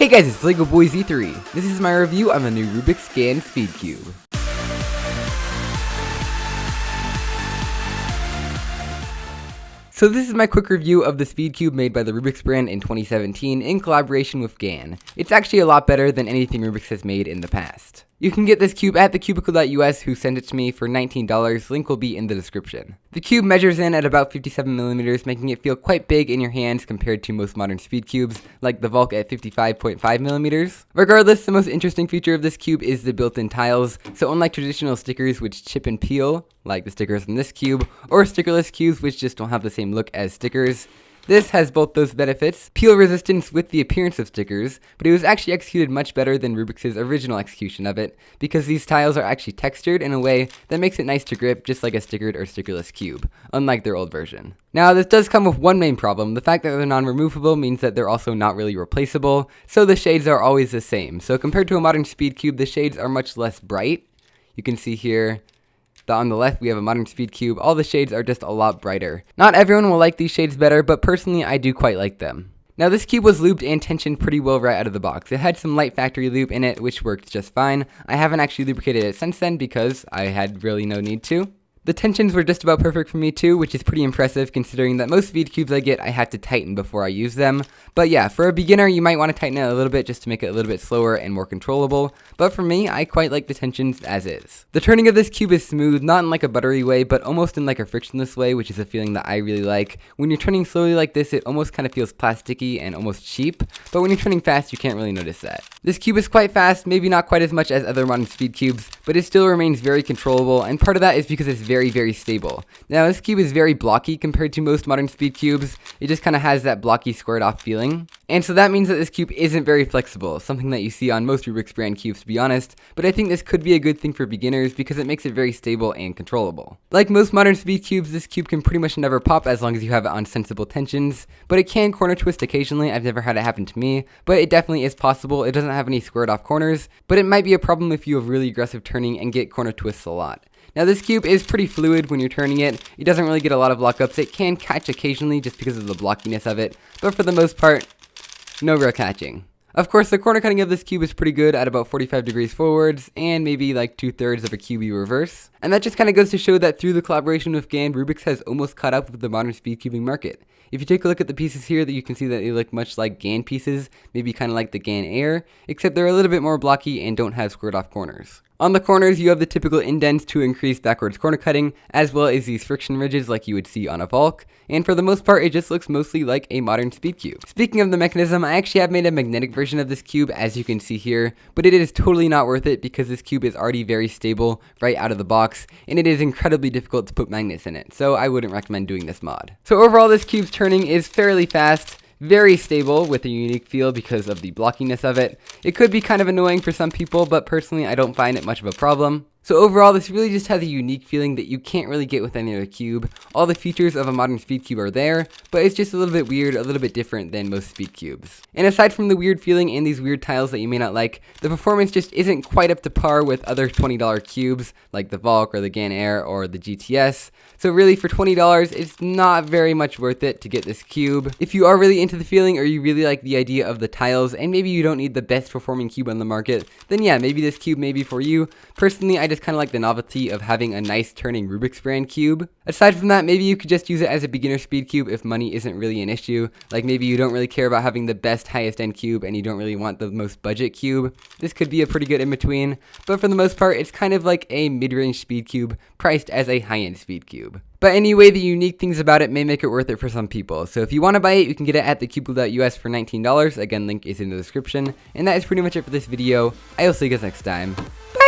Hey guys, it's LEGO Boys E3. This is my review on the new Rubik Scan Speedcube. So this is my quick review of the Speedcube made by the Rubik's brand in 2017 in collaboration with GAN. It's actually a lot better than anything Rubik's has made in the past. You can get this cube at thecubicle.us, who sent it to me for $19, link will be in the description. The cube measures in at about 57mm, making it feel quite big in your hands compared to most modern speed cubes, like the Volk at 55.5mm. Regardless, the most interesting feature of this cube is the built-in tiles, so unlike traditional stickers which chip and peel, like the stickers in this cube, or stickerless cubes which just don't have the same look as stickers, this has both those benefits, peel resistance with the appearance of stickers, but it was actually executed much better than Rubik's original execution of it, because these tiles are actually textured in a way that makes it nice to grip just like a stickered or stickerless cube, unlike their old version. Now this does come with one main problem. The fact that they're non-removable means that they're also not really replaceable, so the shades are always the same. So compared to a modern speed cube, the shades are much less bright. You can see here on the left we have a modern speed cube. All the shades are just a lot brighter. Not everyone will like these shades better, but personally I do quite like them. Now this cube was lubed and tensioned pretty well right out of the box. It had some light factory lube in it, which worked just fine. I haven't actually lubricated it since then because I had really no need to. The tensions were just about perfect for me too, which is pretty impressive considering that most speed cubes I get I have to tighten before I use them. But yeah, for a beginner you might want to tighten it a little bit just to make it a little bit slower and more controllable, but for me I quite like the tensions as is. The turning of this cube is smooth, not in like a buttery way, but almost in like a frictionless way, which is a feeling that I really like. When you're turning slowly like this, it almost kind of feels plasticky and almost cheap, but when you're turning fast you can't really notice that. This cube is quite fast, maybe not quite as much as other modern speed cubes, but it still remains very controllable, and part of that is because it's very stable. Now this cube is very blocky compared to most modern speed cubes. It just kind of has that blocky squared off feeling. And so that means that this cube isn't very flexible, something that you see on most Rubik's brand cubes to be honest, but I think this could be a good thing for beginners because it makes it very stable and controllable. Like most modern speed cubes, this cube can pretty much never pop as long as you have it on sensible tensions, but it can corner twist occasionally. I've never had it happen to me, but it definitely is possible. It doesn't have any squared off corners, but it might be a problem if you have really aggressive turning and get corner twists a lot. Now this cube is pretty fluid when you're turning it. It doesn't really get a lot of lockups. It can catch occasionally just because of the blockiness of it, but for the most part, no real catching. Of course, the corner cutting of this cube is pretty good at about 45 degrees forwards and maybe like 2/3 of a QB reverse. And that just kind of goes to show that through the collaboration with GAN, Rubik's has almost caught up with the modern speed cubing market. If you take a look at the pieces here, that you can see that they look much like GAN pieces, maybe kind of like the GAN Air, except they're a little bit more blocky and don't have squared off corners. On the corners, you have the typical indents to increase backwards corner cutting, as well as these friction ridges like you would see on a Volk, and for the most part, it just looks mostly like a modern speed cube. Speaking of the mechanism, I actually have made a magnetic version of this cube, as you can see here, but it is totally not worth it because this cube is already very stable right out of the box, and it is incredibly difficult to put magnets in it, so I wouldn't recommend doing this mod. So overall, this cube's turning is fairly fast, very stable with a unique feel because of the blockiness of it. It could be kind of annoying for some people, but personally I don't find it much of a problem. So overall, this really just has a unique feeling that you can't really get with any other cube. All the features of a modern speed cube are there, but it's just a little bit weird, a little bit different than most speed cubes. And aside from the weird feeling and these weird tiles that you may not like, the performance just isn't quite up to par with other $20 cubes like the Volk or the GAN Air or the GTS. So really for $20, it's not very much worth it to get this cube. If you are really into the feeling or you really like the idea of the tiles and maybe you don't need the best performing cube on the market, then yeah, maybe this cube may be for you. Personally, I just kind of like the novelty of having a nice turning Rubik's brand cube. Aside from that, maybe you could just use it as a beginner speed cube if money isn't really an issue. Like maybe you don't really care about having the best highest end cube and you don't really want the most budget cube. This could be a pretty good in between, but for the most part, it's kind of like a mid-range speed cube priced as a high-end speed cube. But anyway, the unique things about it may make it worth it for some people. So if you want to buy it, you can get it at thecubicle.us for $19. Again, link is in the description. And that is pretty much it for this video. I will see you guys next time. Bye!